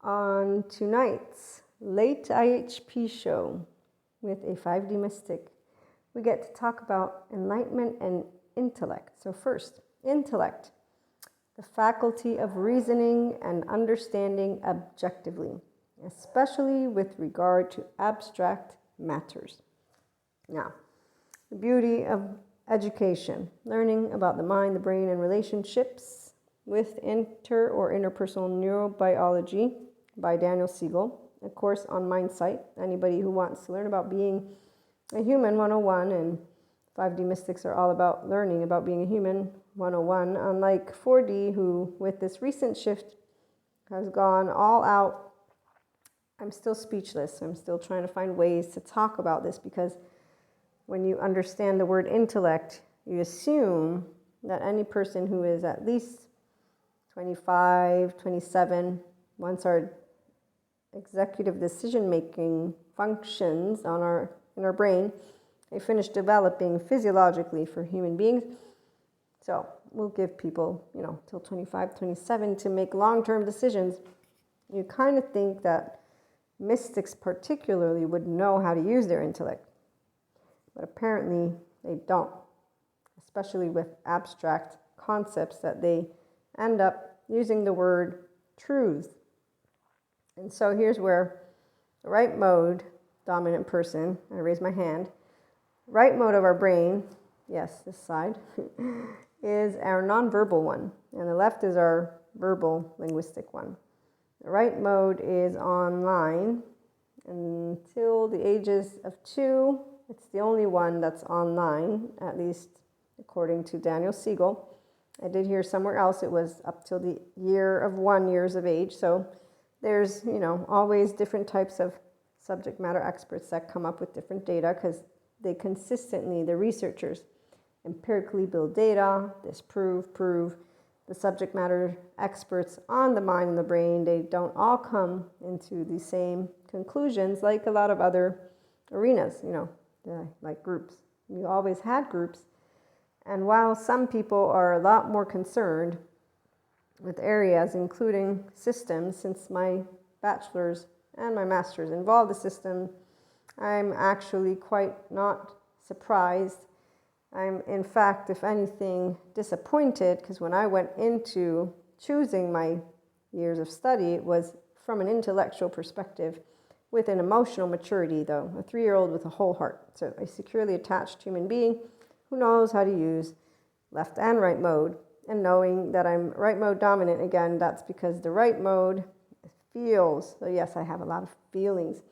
On tonight's late IHP show with a 5D mystic, we get to talk about enlightenment and intellect. So first, intellect, the faculty of reasoning and understanding objectively, especially with regard to abstract matters. Now, the beauty of education, learning about the mind, the brain, and relationships with interpersonal neurobiology by Daniel Siegel, a course on MindSight. Anybody who wants to learn about being a human 101, and 5D mystics are all about learning about being a human 101, unlike 4D, who with this recent shift has gone all out. I'm still speechless. I'm still trying to find ways to talk about this, because when you understand the word intellect, you assume that any person who is at least 25, 27, once our executive decision-making functions in our brain, they finish developing physiologically for human beings. So we'll give people, till 25, 27 to make long-term decisions. You kind of think that mystics particularly would know how to use their intellect. But apparently they don't, especially with abstract concepts that they end up using the word truth. And so here's where the right mode, dominant person, I raise my hand, right mode of our brain, yes, this side, is our nonverbal one, and the left is our verbal linguistic one. The right mode is online until the ages of 2. It's the only one that's online, at least according to Daniel Siegel. I did hear somewhere else it was up till the year of 1 years of age. So there's, always different types of subject matter experts that come up with different data, because they consistently, the researchers, empirically build data, disprove, prove. The subject matter experts on the mind and the brain, they don't all come into the same conclusions like a lot of other arenas, like groups. We always had groups. And while some people are a lot more concerned with areas, including systems, since my bachelor's and my master's involve the system, I'm actually quite not surprised. I'm, in fact, if anything, disappointed, because when I went into choosing my years of study, it was from an intellectual perspective, with an emotional maturity, though, a 3-year-old with a whole heart. So a securely attached human being who knows how to use left and right mode. And knowing that I'm right mode dominant, again, that's because the right mode feels. So yes, I have a lot of feelings.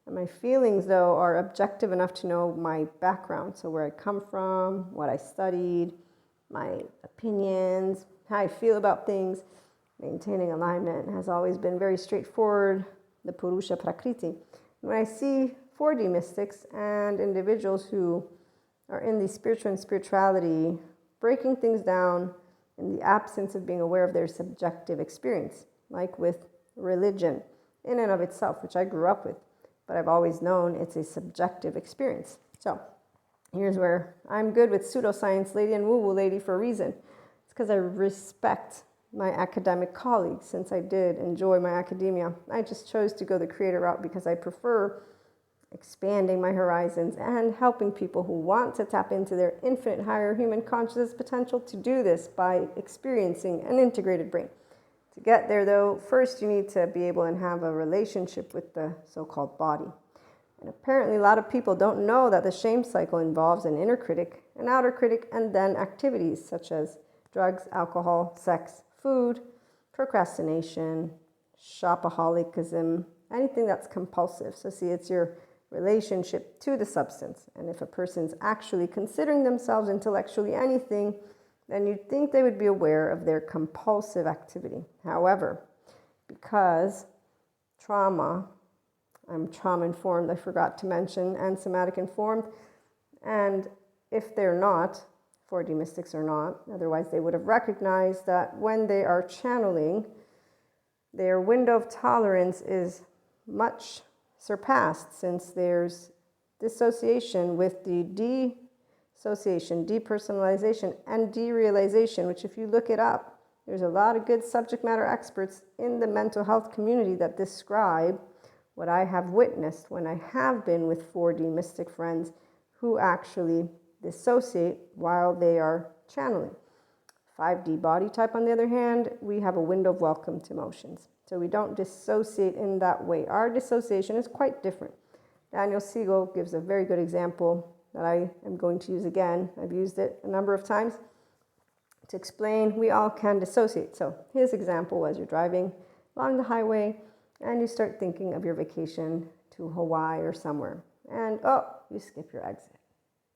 And my feelings, though, are objective enough to know my background. So where I come from, what I studied, my opinions, how I feel about things. Maintaining alignment has always been very straightforward. The Purusha Prakriti. When I see 4D mystics and individuals who are in the spiritual and spirituality, breaking things down in the absence of being aware of their subjective experience, like with religion in and of itself, which I grew up with, but I've always known it's a subjective experience. So here's where I'm good with pseudoscience lady and woo-woo lady for a reason. It's because I respect my academic colleagues. Since I did enjoy my academia, I just chose to go the creator route because I prefer expanding my horizons and helping people who want to tap into their infinite higher human consciousness potential to do this by experiencing an integrated brain. To get there, though, first you need to be able and have a relationship with the so-called body. And apparently a lot of people don't know that the shame cycle involves an inner critic, an outer critic, and then activities such as drugs, alcohol, sex, food, procrastination, shopaholicism, anything that's compulsive. So see, it's your relationship to the substance. And if a person's actually considering themselves intellectually anything, then you'd think they would be aware of their compulsive activity. However, because trauma, I'm trauma-informed, I forgot to mention, and somatic-informed, and if they're not, 4D mystics are not, otherwise they would have recognized that when they are channeling, their window of tolerance is much surpassed, since there's dissociation with the dissociation, depersonalization, and derealization, which if you look it up, There's a lot of good subject matter experts in the mental health community that describe what I have witnessed when I have been with 4D mystic friends who actually dissociate while they are channeling. 5D body type, on the other hand, we have a window of welcome to emotions. So we don't dissociate in that way. Our dissociation is quite different. Daniel Siegel gives a very good example that I am going to use again. I've used it a number of times to explain we all can dissociate. So his example was you're driving along the highway and you start thinking of your vacation to Hawaii or somewhere. And you skip your exit.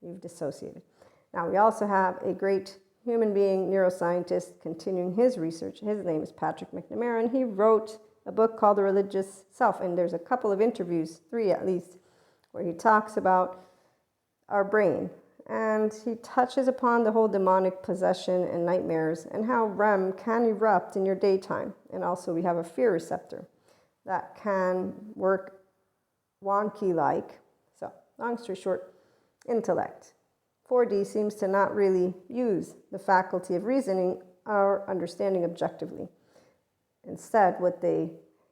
You've dissociated. Now we also have a great human being neuroscientist continuing his research. His name is Patrick McNamara, and he wrote a book called The Religious Self. And there's a couple of interviews, 3 at least, where he talks about our brain. And he touches upon the whole demonic possession and nightmares and how REM can erupt in your daytime. And also we have a fear receptor that can work wonky-like. So, long story short, intellect. 4D seems to not really use the faculty of reasoning or understanding objectively. Instead, what they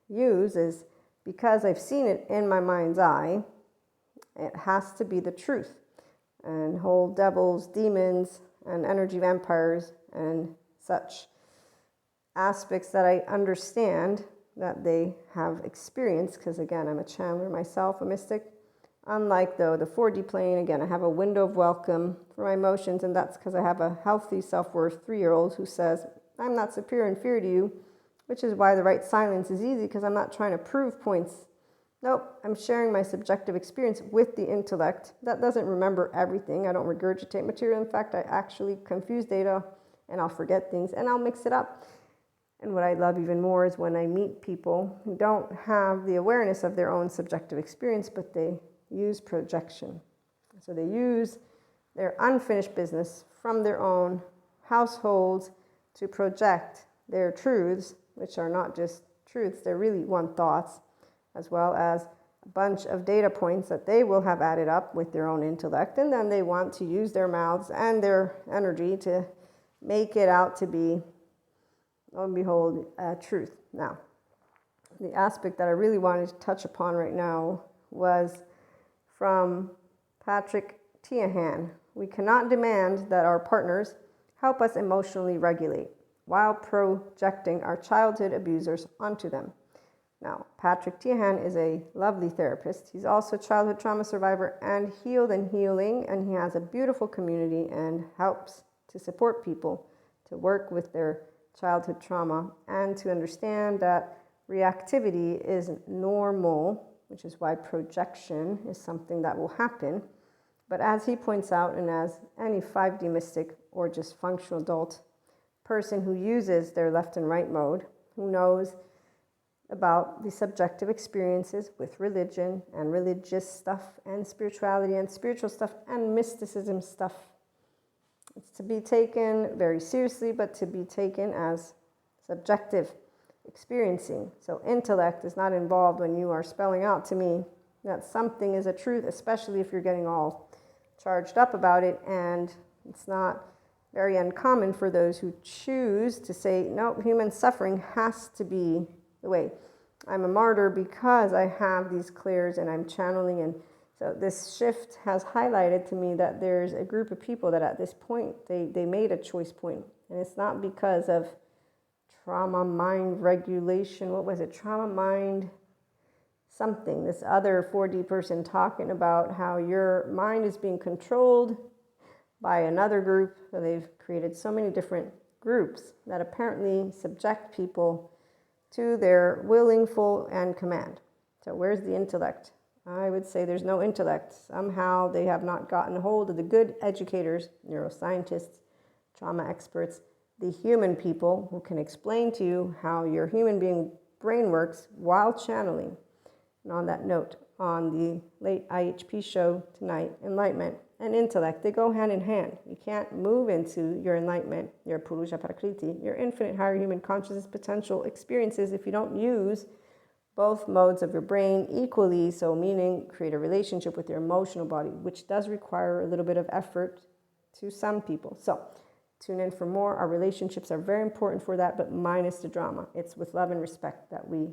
use is, because I've seen it in my mind's eye, it has to be the truth. And whole devils, demons, and energy vampires, and such aspects that I understand that they have experienced, because again, I'm a channeler myself, a mystic. Unlike though the 4D plane, again, I have a window of welcome for my emotions, and that's because I have a healthy self-worth 3-year-old who says, I'm not superior and inferior to you, which is why the right silence is easy, because I'm not trying to prove points. Nope, I'm sharing my subjective experience with the intellect. That doesn't remember everything. I don't regurgitate material. In fact, I actually confuse data, and I'll forget things, and I'll mix it up. And what I love even more is when I meet people who don't have the awareness of their own subjective experience, but they use projection. So they use their unfinished business from their own households to project their truths, which are not just truths, they're really one thoughts, as well as a bunch of data points that they will have added up with their own intellect, and then they want to use their mouths and their energy to make it out to be, lo and behold, truth. Now, the aspect that I really wanted to touch upon right now was from Patrick Tiahan. We cannot demand that our partners help us emotionally regulate while projecting our childhood abusers onto them. Now, Patrick Tiahan is a lovely therapist. He's also a childhood trauma survivor and healed and healing, and he has a beautiful community and helps to support people to work with their childhood trauma and to understand that reactivity is normal, which is why projection is something that will happen. But as he points out, and as any 5D mystic or just functional adult person who uses their left and right mode, who knows about the subjective experiences with religion and religious stuff and spirituality and spiritual stuff and mysticism stuff, it's to be taken very seriously, but to be taken as subjective experiencing. So intellect is not involved when you are spelling out to me that something is a truth, especially if you're getting all charged up about it. And it's not very uncommon for those who choose to say, no, human suffering has to be the way. I'm a martyr because I have these clairs and I'm channeling. And so this shift has highlighted to me that there's a group of people that at this point, they made a choice point. And it's not because of trauma mind regulation. What was it? Trauma mind something. This other 4D person talking about how your mind is being controlled by another group. So they've created so many different groups that apparently subject people to their willing, full, and command. So where's the intellect? I would say there's no intellect. Somehow they have not gotten a hold of the good educators, neuroscientists, trauma experts, the human people who can explain to you how your human being brain works while channeling. And on that note, on the late IHP show tonight, Enlightenment and intellect, they go hand in hand. You can't move into your enlightenment, your Purusha Prakriti, your infinite higher human consciousness potential experiences if you don't use both modes of your brain equally, so meaning create a relationship with your emotional body, which does require a little bit of effort to some people. So Tune in for more. Our relationships are very important for that, but minus the drama. It's with love and respect that we